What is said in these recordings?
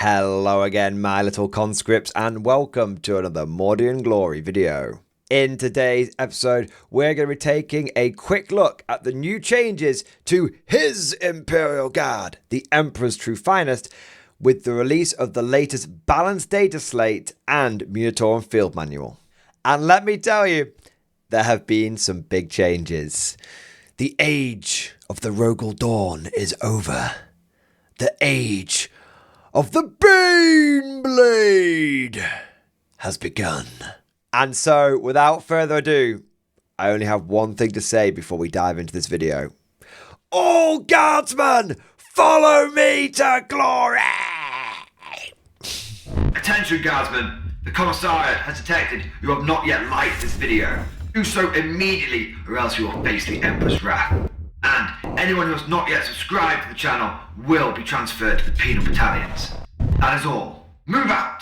Hello again, my little conscripts, and welcome to another Mordian Glory video. In today's episode, we're going to be taking a quick look at the new changes to his Imperial Guard, the Emperor's true finest, with the release of the latest balanced data slate and Munitorum field manual. And let me tell you, there have been some big changes. The age of the Rogal Dawn is over. The age of the BANEBLADE has begun. And so, without further ado, I only have one thing to say before we dive into this video. All guardsmen, follow me to glory! Attention guardsmen, the Commissariat has detected you have not yet liked this video. Do so immediately or else you will face the Emperor's wrath. And anyone who has not yet subscribed to the channel will be transferred to the penal battalions. That is all. Move out!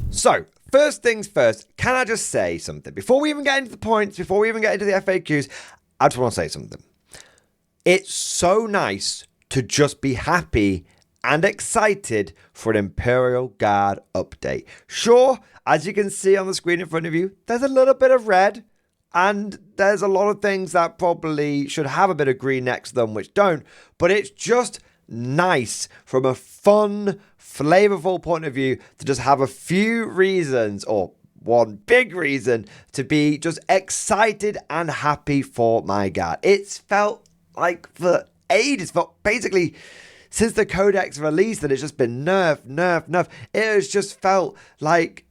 So, first things first, can I just say something? Before we even get into the points, before we even get into the FAQs, I just want to say something. It's so nice to just be happy and excited for an Imperial Guard update. Sure, as you can see on the screen in front of you, there's a little bit of red. And there's a lot of things that probably should have a bit of green next to them, which don't. But it's just nice from a fun, flavorful point of view to just have a few reasons, or one big reason, to be just excited and happy for my guard. It's felt like for ages, felt basically since the Codex release that it's just been nerf. It has just felt like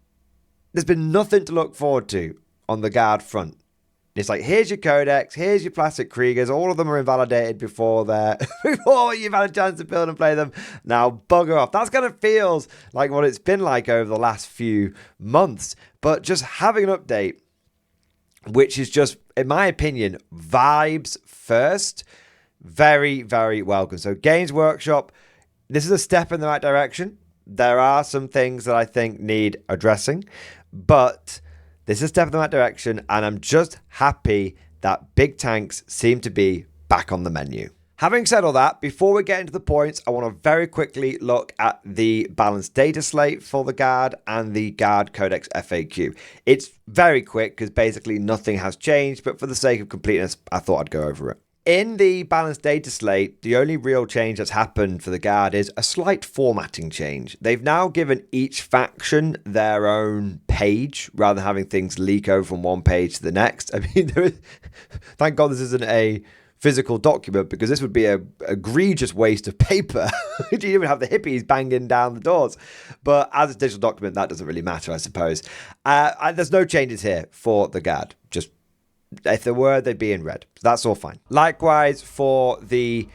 there's been nothing to look forward to on the guard front. It's like, here's your Codex, here's your plastic Kriegers, all of them are invalidated before you've had a chance to build and play them. Now, bugger off. That's kind of feels like what it's been like over the last few months. But just having an update, which is just, in my opinion, vibes first, very, very welcome. So, Games Workshop, this is a step in the right direction. There are some things that I think need addressing, but this is a step in the right direction, and I'm just happy that big tanks seem to be back on the menu. Having said all that, before we get into the points, I want to very quickly look at the balanced data slate for the Guard and the Guard Codex FAQ. It's very quick because basically nothing has changed, but for the sake of completeness, I thought I'd go over it. In the balanced data slate, the only real change that's happened for the Guard is a slight formatting change. They've now given each faction their own page, rather than having things leak over from one page to the next. I mean, thank God this isn't a physical document, because this would be an egregious waste of paper. You even have the hippies banging down the doors. But as a digital document, that doesn't really matter, I suppose. There's no changes here for the Guard. Just if there were, they'd be in red. That's all fine. Likewise, for the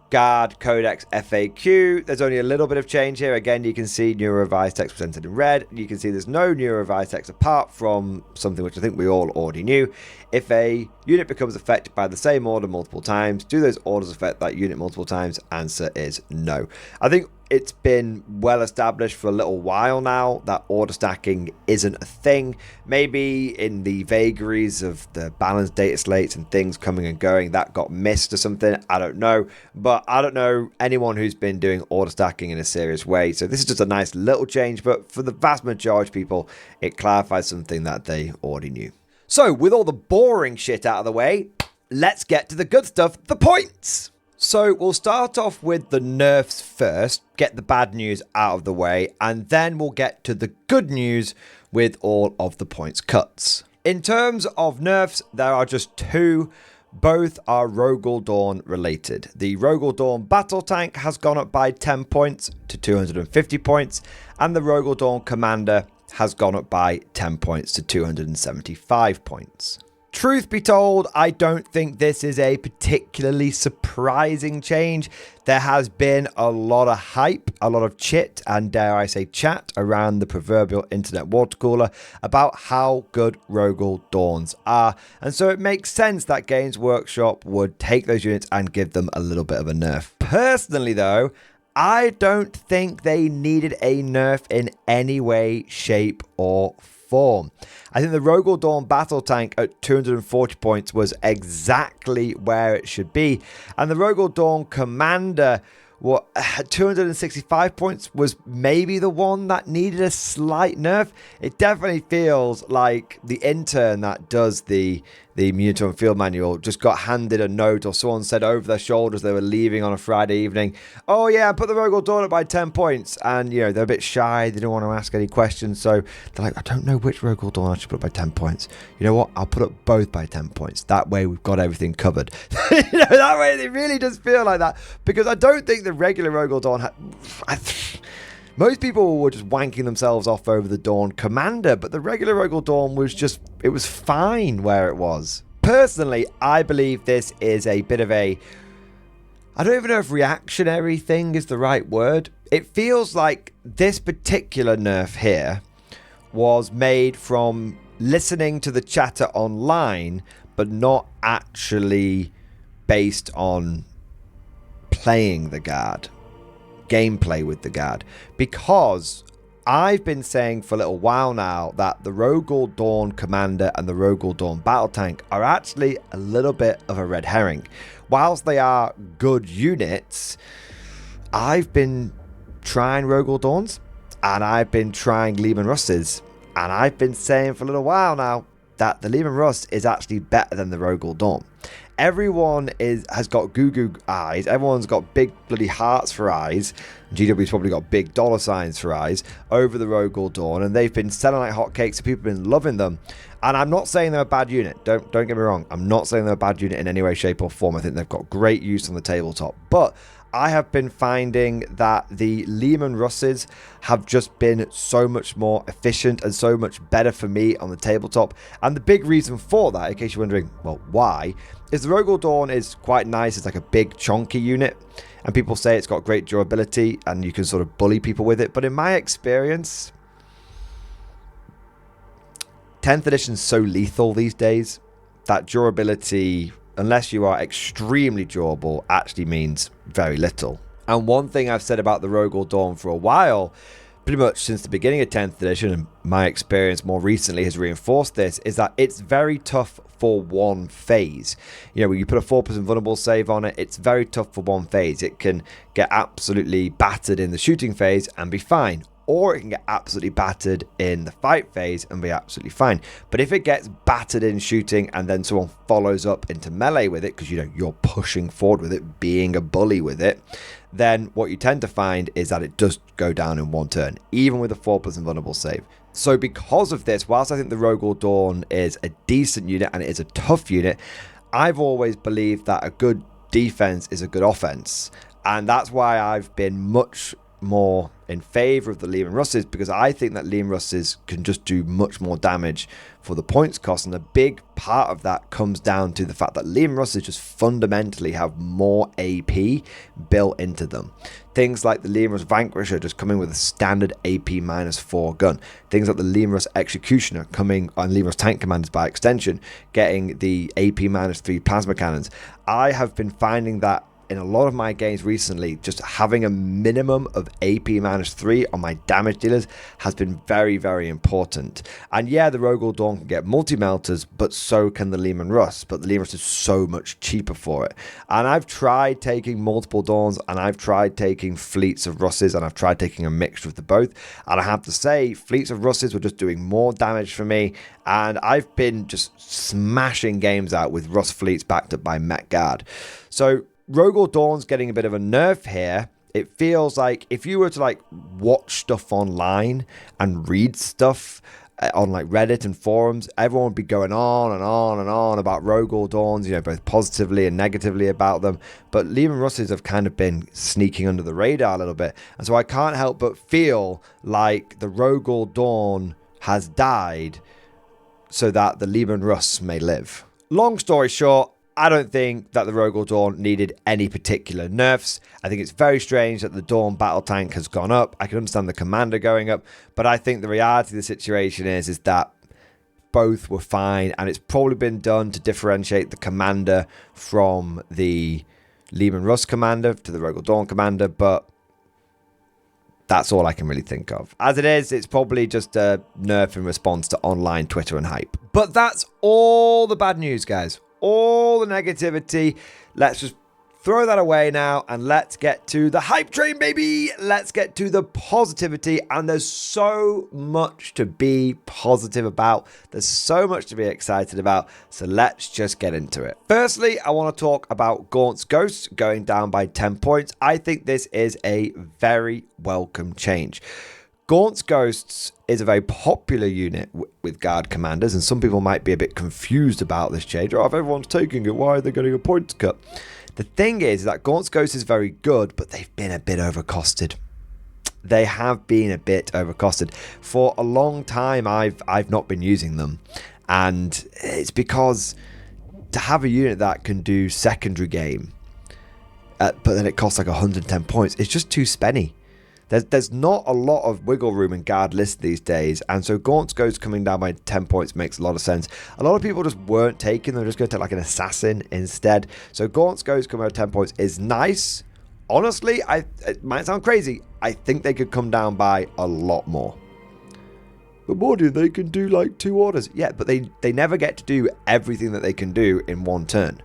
Guard Codex FAQ, there's only a little bit of change here. Again, you can see new revised text presented in red. You can see there's no new revised text apart from something which I think we all already knew. If a unit becomes affected by the same order multiple times, do those orders affect that unit multiple times? Answer is no. I think it's been well established for a little while now that order stacking isn't a thing. Maybe in the vagaries of the balanced data slates and things coming and going, that got missed or something. I don't know. But I don't know anyone who's been doing order stacking in a serious way. So this is just a nice little change. But for the vast majority of people, it clarifies something that they already knew. So with all the boring shit out of the way, let's get to the good stuff, the points. So we'll start off with the nerfs first, get the bad news out of the way, and then we'll get to the good news with all of the points cuts. In terms of nerfs, there are just two. Both are Rogal Dawn related. The Rogal Dawn battle tank has gone up by 10 points to 250 points, and the Rogal Dawn commander has gone up by 10 points to 275 points. Truth be told, I don't think this is a particularly surprising change. There has been a lot of hype, a lot of chit, and dare I say chat around the proverbial internet water cooler about how good Rogal Dawns are. And so it makes sense that Games Workshop would take those units and give them a little bit of a nerf. Personally though, I don't think they needed a nerf in any way, shape, or form. I think the Rogal Dawn battle tank at 240 points was exactly where it should be, and the Rogal Dawn commander what 265 points was maybe the one that needed a slight nerf. It definitely feels like the intern that does the Military Field Manual just got handed a note, or someone said over their shoulders they were leaving on a Friday evening, oh yeah, put the Rogue Dawn up by 10 points. And, you know, they're a bit shy. They don't want to ask any questions. So they're like, I don't know which Rogue Dawn I should put up by 10 points. You know what? I'll put up both by 10 points. That way we've got everything covered. You know, that way it really does feel like that. Because I don't think the regular Rogue Dawn had... Most people were just wanking themselves off over the Dawn Commander, but the regular Rogue Dawn was just, it was fine where it was. Personally, I believe this is a bit of a, I don't even know if reactionary thing is the right word. It feels like this particular nerf here was made from listening to the chatter online, but not actually based on playing the Guard. Gameplay with the Guard, because I've been saying for a little while now that the Rogue Dawn Commander and the Rogue Dawn Battle Tank are actually a little bit of a red herring. Whilst they are good units, I've been trying Rogue Dawns and I've been trying Leman Russes, and I've been saying for a little while now that the Leman Russ is actually better than the Rogue Dawn. Everyone has got goo eyes. Everyone's got big bloody hearts for eyes. GW's probably got big dollar signs for eyes over the Rogue Dawn, and they've been selling like hotcakes, so people have been loving them. And I'm not saying they're a bad unit. Don't get me wrong. I'm not saying they're a bad unit in any way, shape, or form. I think they've got great use on the tabletop. But I have been finding that the Leman Russes have just been so much more efficient and so much better for me on the tabletop. And the big reason for that, in case you're wondering, well, why, is the Rogue Dawn is quite nice. It's like a big, chunky unit. And people say it's got great durability and you can sort of bully people with it. But in my experience, 10th edition's so lethal these days that durability, unless you are extremely durable, actually means very little. And one thing I've said about the Rogue Dawn for a while, pretty much since the beginning of 10th edition, and my experience more recently has reinforced this, is that it's very tough for one phase. You know, when you put a 4% vulnerable save on it, it's very tough for one phase. It can get absolutely battered in the shooting phase and be fine, or it can get absolutely battered in the fight phase and be absolutely fine. But if it gets battered in shooting and then someone follows up into melee with it, because, you know, you're pushing forward with it, being a bully with it, then what you tend to find is that it does go down in one turn, even with a 4% vulnerable save. So because of this, whilst I think the Rogue Dawn is a decent unit and it is a tough unit, I've always believed that a good defense is a good offense. And that's why I've been much more in favor of the Leman Russes, because I think that Leman Russes can just do much more damage for the points cost, and a big part of that comes down to the fact that Leman Russes just fundamentally have more AP built into them. Things like the Leman Russ Vanquisher just coming with a standard AP -4 gun. Things like the Leman Russ Executioner coming on Leman Russ Tank Commanders by extension, getting the AP -3 plasma cannons. I have been finding that in a lot of my games recently, just having a minimum of AP -3 on my damage dealers has been very, very important. And yeah, the Rogue Dawn can get multi-melters, but so can the Leman Russ. But the Leman Russ is so much cheaper for it. And I've tried taking multiple Dawns, and I've tried taking fleets of Russes, and I've tried taking a mixture of the both. And I have to say, fleets of Russes were just doing more damage for me. And I've been just smashing games out with Russ fleets backed up by Met Guard. So Rogue Dawn's getting a bit of a nerf here. It feels like if you were to like watch stuff online and read stuff on like Reddit and forums, everyone would be going on and on and on about Rogue Dawns, you know, both positively and negatively about them. But Leman Russes have kind of been sneaking under the radar a little bit. And so I can't help but feel like the Rogue Dawn has died so that the Leman Russ may live. Long story short, I don't think that the Rogue Dawn needed any particular nerfs. I think it's very strange that the Dawn battle tank has gone up. I can understand the commander going up, but I think the reality of the situation is that both were fine, and it's probably been done to differentiate the commander from the Leman Russ commander to the Rogue Dawn commander, but that's all I can really think of. As it is, it's probably just a nerf in response to online Twitter and hype. But that's all the bad news, guys. All the negativity. Let's just throw that away now and let's get to the hype train, baby. Let's get to the positivity. And there's so much to be positive about. There's so much to be excited about. So let's just get into it. Firstly, I want to talk about Gaunt's Ghosts going down by 10 points. I think this is a very welcome change. Gaunt's Ghosts is a very popular unit with guard commanders, and some people might be a bit confused about this change. Oh, if everyone's taking it, why are they getting a points cut? The thing is that Gaunt's Ghosts is very good, but they've been a bit overcosted. They have been a bit overcosted. For a long time, I've not been using them, and it's because to have a unit that can do secondary game, but then it costs like 110 points, it's just too spenny. There's not a lot of wiggle room in guard lists these days, and so Gaunt's Ghost coming down by 10 points makes a lot of sense. A lot of people just weren't taking them, just going to take like an assassin instead. So Gaunt's Ghost coming out 10 points is nice. Honestly, it might sound crazy. I think they could come down by a lot more. But Mordian, they can do like 2 orders. Yeah, but they never get to do everything that they can do in one turn,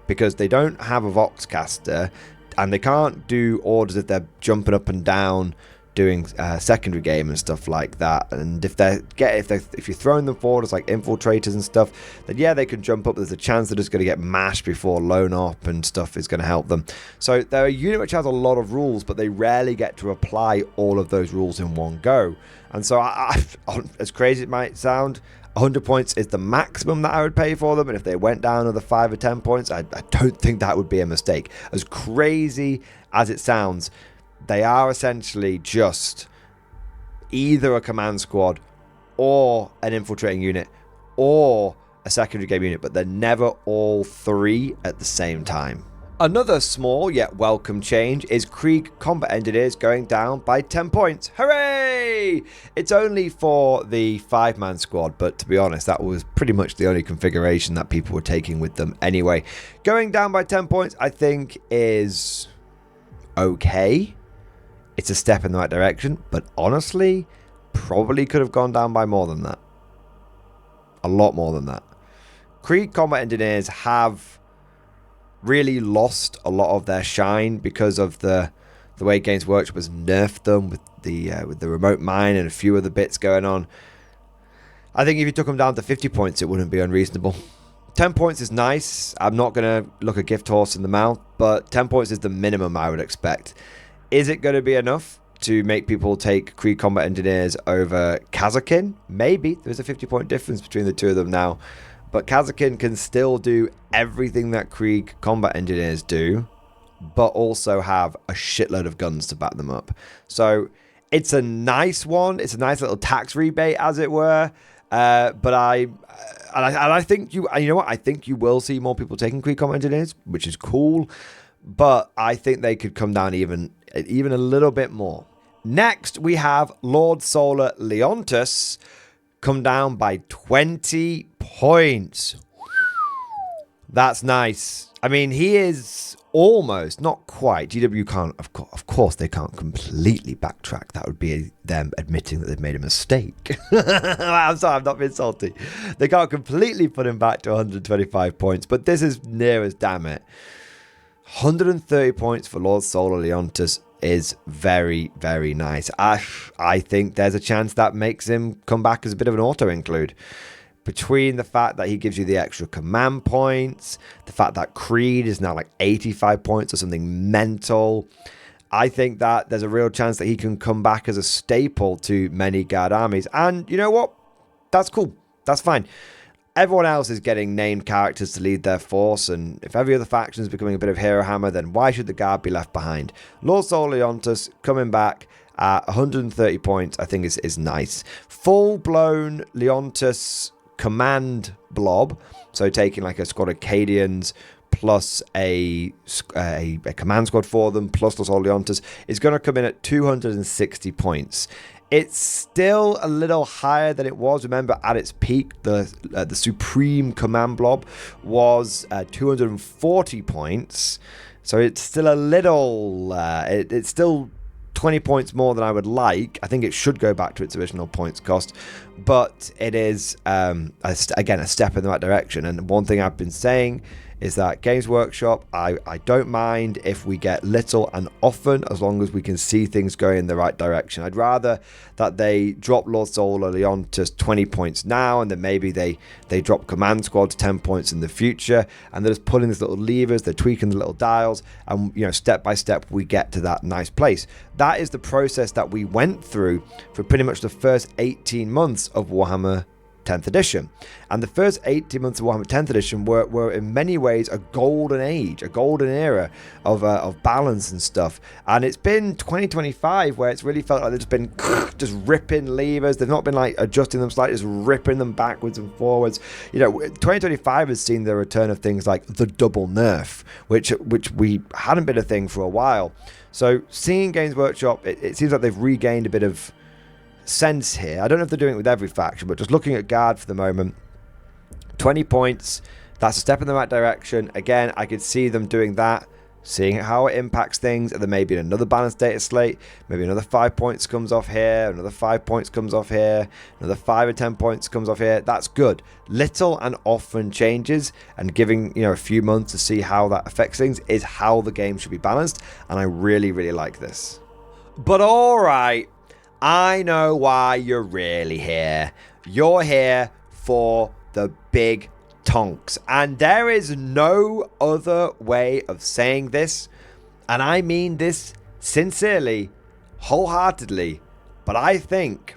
because they don't have a Voxcaster. And they can't do orders if they're jumping up and down, doing secondary game and stuff like that. And if you're throwing them forward as like infiltrators and stuff, then yeah, they can jump up. There's a chance they're just going to get mashed before loan op and stuff is going to help them. So they're a unit which has a lot of rules, but they rarely get to apply all of those rules in one go. And so, as crazy as it might sound, 100 points is the maximum that I would pay for them, and if they went down another 5 or 10 points, I don't think that would be a mistake. As crazy as it sounds, they are essentially just either a command squad or an infiltrating unit or a secondary game unit, but they're never all 3 at the same time. Another small yet welcome change is Krieg Combat Engineers going down by 10 points. Hooray! It's only for the 5-man squad, but to be honest, that was pretty much the only configuration that people were taking with them anyway. Going down by 10 points, I think, is okay. It's a step in the right direction, but honestly, probably could have gone down by more than that. A lot more than that. Krieg Combat Engineers have really lost a lot of their shine because of the way Games Workshop has nerfed them with the remote mine and a few other bits going on. I think if you took them down to 50 points, it wouldn't be unreasonable. 10 points is nice. I'm not going to look a gift horse in the mouth, but 10 points is the minimum I would expect. Is it going to be enough to make people take Krieg Combat Engineers over Kazakin? Maybe. There's a 50-point difference between the two of them now. But Kazakin can still do everything that Krieg Combat Engineers do, but also have a shitload of guns to back them up. So it's a nice one. It's a nice little tax rebate, as it were. But I think you know what? I think you will see more people taking Krieg Combat Engineers, which is cool. But I think they could come down even a little bit more. Next, we have Lord Solar Leontus come down by 20 points. That's nice. I mean, he is almost, not quite. GW can't, of course, they can't completely backtrack. That would be them admitting that they've made a mistake. I'm sorry, I'm not being salty. They can't completely put him back to 125 points, but this is near as damn it. 130 points for Lord Solar Leontus is very, very nice. I think there's a chance that makes him come back as a bit of an auto-include. Between the fact that he gives you the extra command points, the fact that Creed is now like 85 points or something mental, I think that there's a real chance that he can come back as a staple to many guard armies. And you know what? That's cool. That's fine. Everyone else is getting named characters to lead their force, and if every other faction is becoming a bit of Hero Hammer, then why should the guard be left behind? Lord Sol Leontus coming back at 130 points, I think is nice. Full-blown Leontus command blob, so taking like a squad of Cadians plus a command squad for them, plus Lord Sol Leontus, is going to come in at 260 points. It's still a little higher than it was. Remember, at its peak, the Supreme Command Blob was 240 points. So it's still a little... it's still 20 points more than I would like. I think it should go back to its original points cost. But it is, again, a step in the right direction. And one thing I've been saying is that Games Workshop, I don't mind if we get little and often, as long as we can see things going in the right direction. I'd rather that they drop Lord Solar Leontus 20 points now, and then maybe they drop Command Squad to 10 points in the future, and they're just pulling these little levers, they're tweaking the little dials, and step by step we get to that nice place. That is the process that we went through for pretty much the first 18 months of Warhammer 10th edition. And the first 18 months of Warhammer 10th edition were in many ways a golden age, a golden era of balance and stuff. And it's been 2025 where it's really felt like they've just been just ripping levers. They've not been like adjusting them slightly, just ripping them backwards and forwards. 2025 has seen the return of things like the double nerf, which we hadn't been a thing for a while. So seeing Games Workshop, it seems like they've regained a bit of sense here. I don't know if they're doing it with every faction, but just looking at Guard for the moment, 20 points, that's a step in the right direction. Again, I could see them doing that, seeing how it impacts things, and then maybe another balanced data slate, maybe another 5 points comes off here, another 5 points comes off here, another 5 or 10 points comes off here. That's good. Little and often changes, and giving a few months to see how that affects things is how the game should be balanced, and I really, really like this. But alright, I know why you're really here. You're here for the big tonks. And there is no other way of saying this. And I mean this sincerely, wholeheartedly. But I think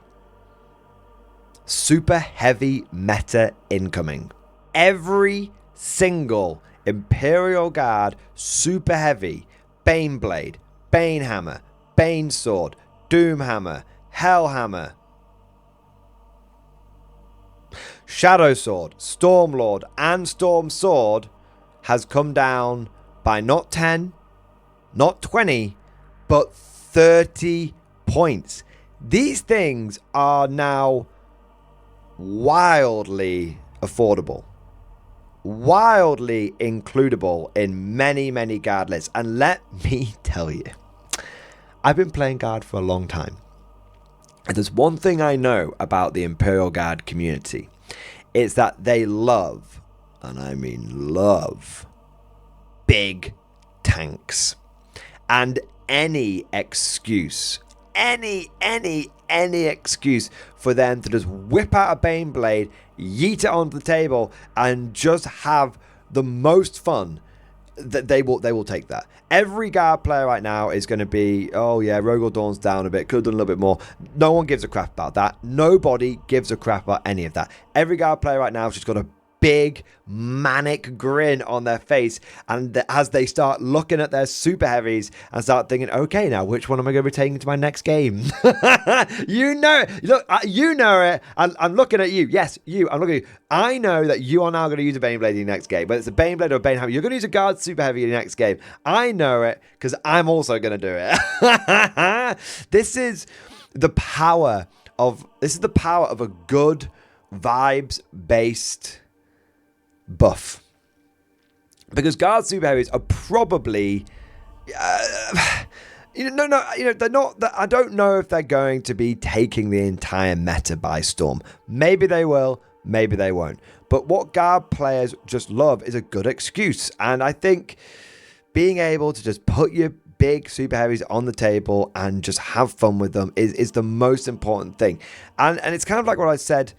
super heavy meta incoming. Every single Imperial Guard super heavy, Baneblade, Banehammer, Banesword, Doomhammer, Hellhammer, Shadow Sword, Stormlord, and Storm Sword has come down by not 10, not 20, but 30 points. These things are now wildly affordable, wildly includable in many, many Guard lists. And let me tell you, I've been playing Guard for a long time. And there's one thing I know about the Imperial Guard community. It's that they love, and I mean love, big tanks. And any excuse, any excuse for them to just whip out a Baneblade, yeet it onto the table, and just have the most fun, that they will take that. Every Guard player right now is going to be, oh yeah, Rogel Dawn's down a bit, could have done a little bit more. No one gives a crap about that. Nobody gives a crap about any of that. Every Guard player right now has just got a big manic grin on their face, and as they start looking at their super heavies and start thinking, okay, now which one am I going to be taking to my next game? You know it. Look, you know it. I'm looking at you. Yes, you. I'm looking at you. I know that you are now going to use a Baneblade in your next game, whether it's a Baneblade or a Banehammer. You're going to use a Guard super heavy in your next game. I know it because I'm also going to do it. This is the power of a good vibes based buff, because Guard super heavies are probably they're not. I don't know if they're going to be taking the entire meta by storm. Maybe they will, maybe they won't. But what Guard players just love is a good excuse, and I think being able to just put your big super heavies on the table and just have fun with them is the most important thing. And it's kind of like what I said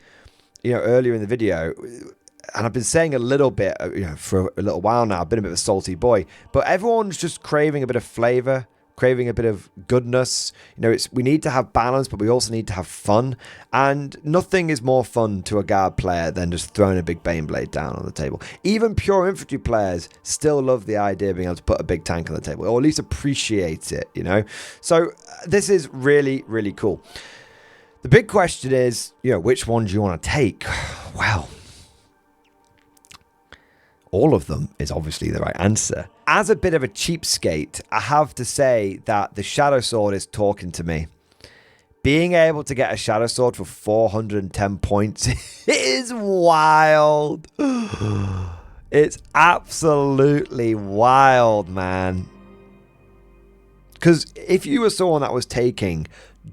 earlier in the video. And I've been saying a little bit, for a little while now. I've been a bit of a salty boy, but everyone's just craving a bit of flavor, craving a bit of goodness. We need to have balance, but we also need to have fun. And nothing is more fun to a Guard player than just throwing a big Baneblade down on the table. Even pure infantry players still love the idea of being able to put a big tank on the table, or at least appreciate it. So this is really, really cool. The big question is, which one do you want to take? Well, all of them is obviously the right answer. As a bit of a cheapskate, I have to say that the Shadow Sword is talking to me. Being able to get a Shadow Sword for 410 points is wild. It's absolutely wild, man. Because if you were someone that was taking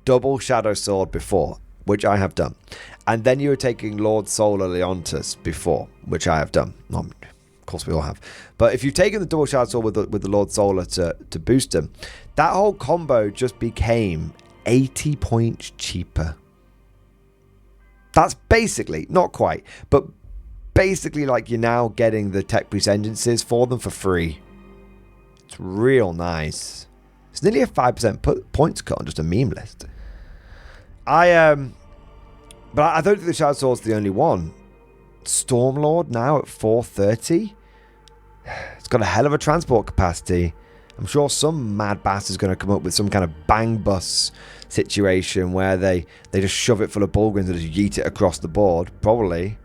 double Shadow Sword before, which I have done, and then you were taking Lord Solar Leontus before, which I have done, course we all have. But if you've taken the double Shadow Sword with the Lord Solar to boost them, that whole combo just became 80 points cheaper. That's basically, not quite, but basically like you're now getting the Tech Priest Engineers for them for free. It's real nice. It's nearly a 5% points cut on just a meme list. But I don't think the Shadow Sword's the only one. Stormlord now at 430. It's got a hell of a transport capacity. I'm sure some mad bastard's going to come up with some kind of bang bus situation where they just shove it full of Bullgryns and just yeet it across the board. Probably.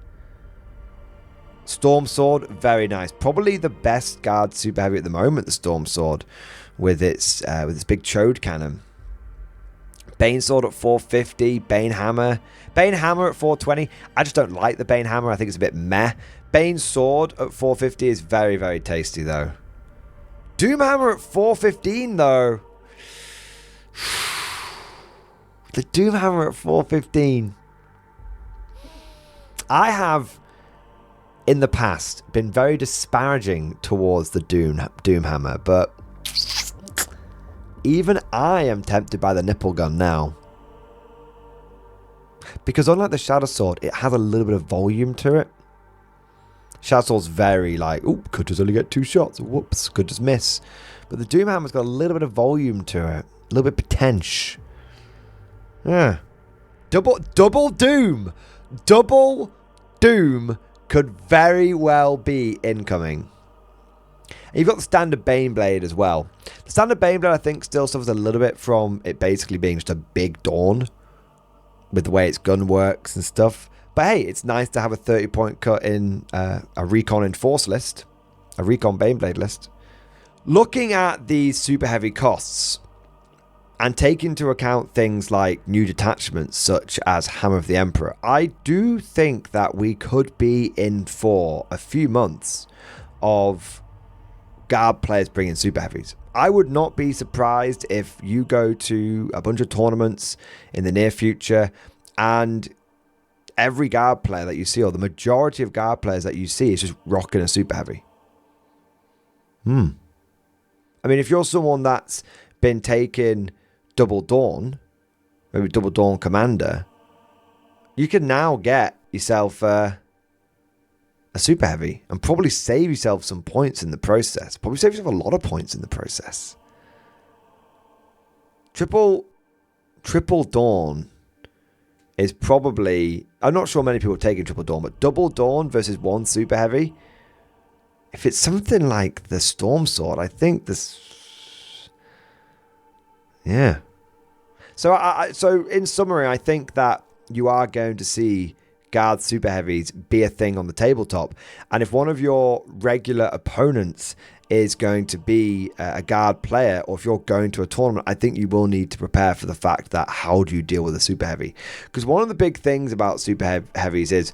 Storm Sword, very nice. Probably the best guard super heavy at the moment, the Storm Sword, with its big chode cannon. Bane Sword at 450, Bane Hammer. Bane Hammer at 420. I just don't like the Bane Hammer. I think it's a bit meh. Bane Sword at 450 is very, very tasty, though. Doom Hammer at 415, though. The Doom Hammer at 415. I have, in the past, been very disparaging towards the Doom Hammer, but even I am tempted by the nipple gun now. Because unlike the Shadow Sword, it has a little bit of volume to it. Shadow Sword's very like, oh, could just only get 2 shots. Whoops, could just miss. But the Doom Hammer's got a little bit of volume to it. A little bit potential. Yeah. Double Doom. Double Doom could very well be incoming. And you've got the standard Baneblade as well. The standard Baneblade, I think, still suffers a little bit from it basically being just a big Dawn with the way its gun works and stuff. But hey, it's nice to have a 30-point cut in a Recon Enforce list, a Recon Baneblade list. Looking at these super heavy costs and take into account things like new detachments such as Hammer of the Emperor, I do think that we could be in for a few months of guard players bringing super heavies. I would not be surprised if you go to a bunch of tournaments in the near future and every guard player that you see, or the majority of guard players that you see, is just rocking a super heavy. I mean, if you're someone that's been taking Double Dawn, maybe Double Dawn Commander, you can now get yourself a super heavy and probably save yourself some points in the process. Probably save yourself a lot of points in the process. Triple Dawn is probably, I'm not sure many people are taking Triple Dawn, but Double Dawn versus 1 super heavy, if it's something like the Storm Sword, I think this, yeah. So in summary, I think that you are going to see guard super heavies be a thing on the tabletop. And if one of your regular opponents is going to be a guard player, or if you're going to a tournament, I think you will need to prepare for the fact that how do you deal with a super heavy? Because one of the big things about super heavies is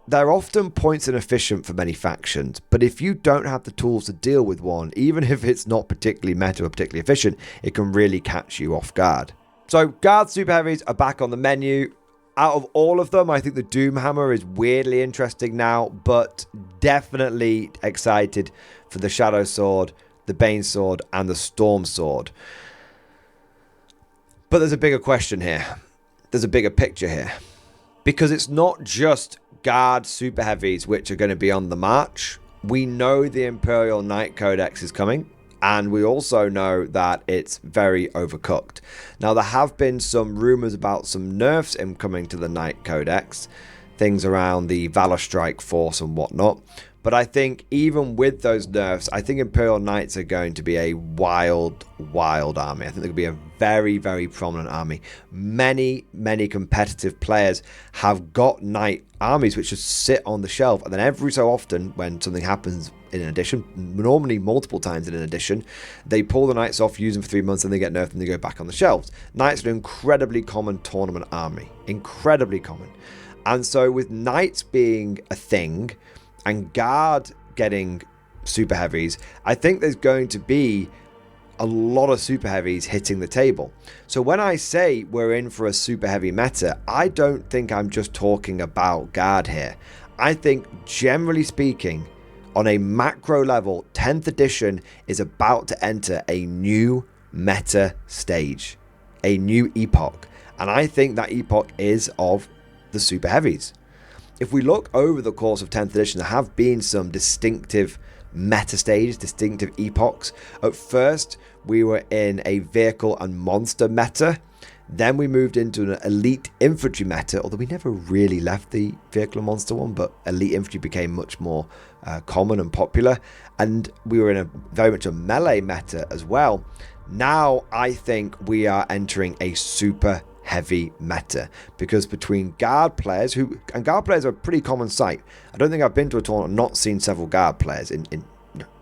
they're often points inefficient for many factions, but if you don't have the tools to deal with one, even if it's not particularly meta or particularly efficient, it can really catch you off guard. So guard super heavies are back on the menu. Out of all of them, I think the Doom Hammer is weirdly interesting now, but definitely excited for the Shadow Sword, the Bane Sword, and the Storm Sword. But there's a bigger question here. There's a bigger picture here. Because it's not just guard super heavies which are going to be on the march. We know the Imperial Knight Codex is coming. And we also know that it's very overcooked. Now, there have been some rumors about some nerfs incoming to the Knight Codex. Things around the Valor Strike Force and whatnot. But I think even with those nerfs, I think Imperial Knights are going to be a wild, wild army. I think they're going to be a very, very prominent army. Many, many competitive players have got Knight armies which just sit on the shelf. And then every so often, when something happens in an edition, normally multiple times in an edition, they pull the Knights off, use them for 3 months, and they get nerfed and they go back on the shelves. Knights are an incredibly common tournament army. Incredibly common. And so with Knights being a thing and guard getting super heavies, I think there's going to be a lot of super heavies hitting the table. So when I say we're in for a super heavy meta, I don't think I'm just talking about guard here. I think, generally speaking, on a macro level, 10th edition is about to enter a new meta stage, a new epoch. And I think that epoch is of the super heavies. If we look over the course of 10th edition, there have been some distinctive meta stages, distinctive epochs. At first, we were in a vehicle and monster meta. Then we moved into an elite infantry meta, although we never really left the vehicle and monster one, but elite infantry became much more common and popular. And we were in a very much a melee meta as well. Now I think we are entering a super heavy meta, because between guard players, and guard players are a pretty common sight. I don't think I've been to a tournament and not seen several guard players in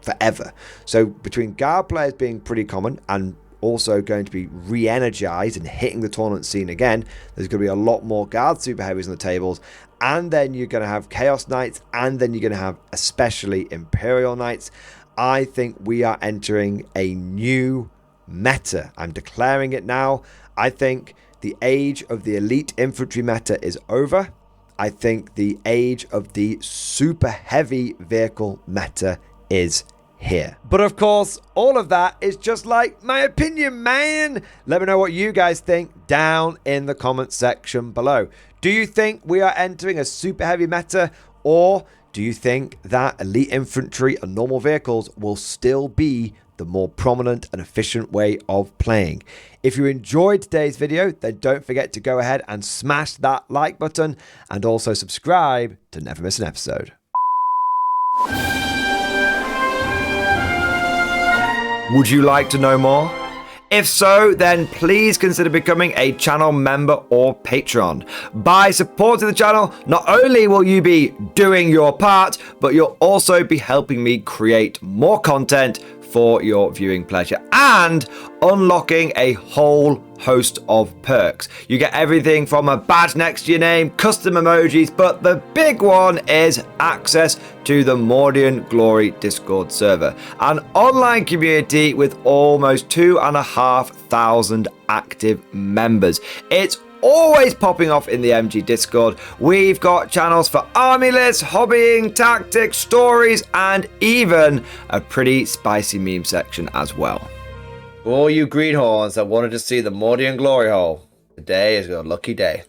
forever. So between guard players being pretty common and also going to be re-energized and hitting the tournament scene again, there's going to be a lot more guard super heavies on the tables, and then you're going to have chaos knights, and then you're going to have especially imperial knights. I think we are entering a new meta. I'm declaring it now. I think the age of the elite infantry meta is over. I think the age of the super heavy vehicle meta is here. But of course, all of that is just like my opinion, man. Let me know what you guys think down in the comment section below. Do you think we are entering a super heavy meta, or do you think that elite infantry and normal vehicles will still be the more prominent and efficient way of playing? If you enjoyed today's video, then don't forget to go ahead and smash that like button, and also subscribe to never miss an episode. Would you like to know more? If so, then please consider becoming a channel member or patron. By supporting the channel, not only will you be doing your part, but you'll also be helping me create more content for your viewing pleasure and unlocking a whole host of perks. You get everything from a badge next to your name, custom emojis, but the big one is access to the Mordian Glory Discord server, an online community with almost 2,500 active members. It's always popping off in the MG Discord. We've got channels for army lists, hobbying, tactics, stories, and even a pretty spicy meme section as well. For all you greenhorns that wanted to see the Mordian glory hole, today is your lucky day.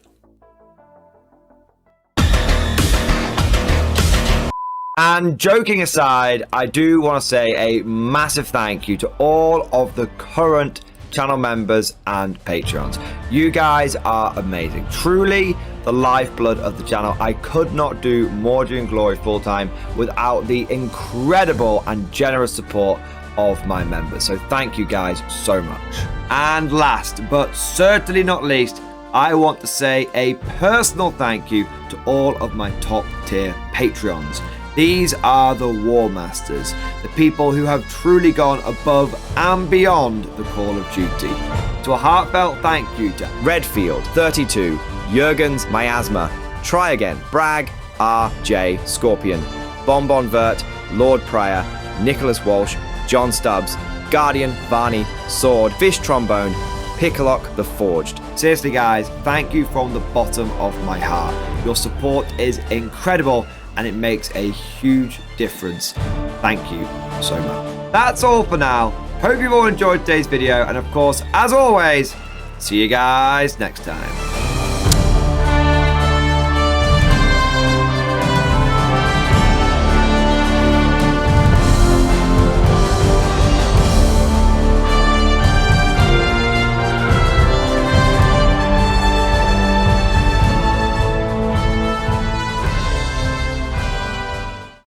And joking aside, I do want to say a massive thank you to all of the current channel members and patrons. You guys are amazing, truly the lifeblood of the channel. I could not do Mordian Glory full time without the incredible and generous support of my members, so thank you guys so much. And last but certainly not least, I want to say a personal thank you to all of my top tier Patreons. These are the War Masters, the people who have truly gone above and beyond the call of duty. So a heartfelt thank you to Redfield, 32, Jurgens, Miasma, Try Again, Bragg, RJ, Scorpion, Bonbon Vert, Lord Pryor, Nicholas Walsh, John Stubbs, Guardian, Varney, Sword, Fish Trombone, Picklock the Forged. Seriously guys, thank you from the bottom of my heart. Your support is incredible, and it makes a huge difference. Thank you so much. That's all for now. Hope you've all enjoyed today's video, and of course, as always, see you guys next time.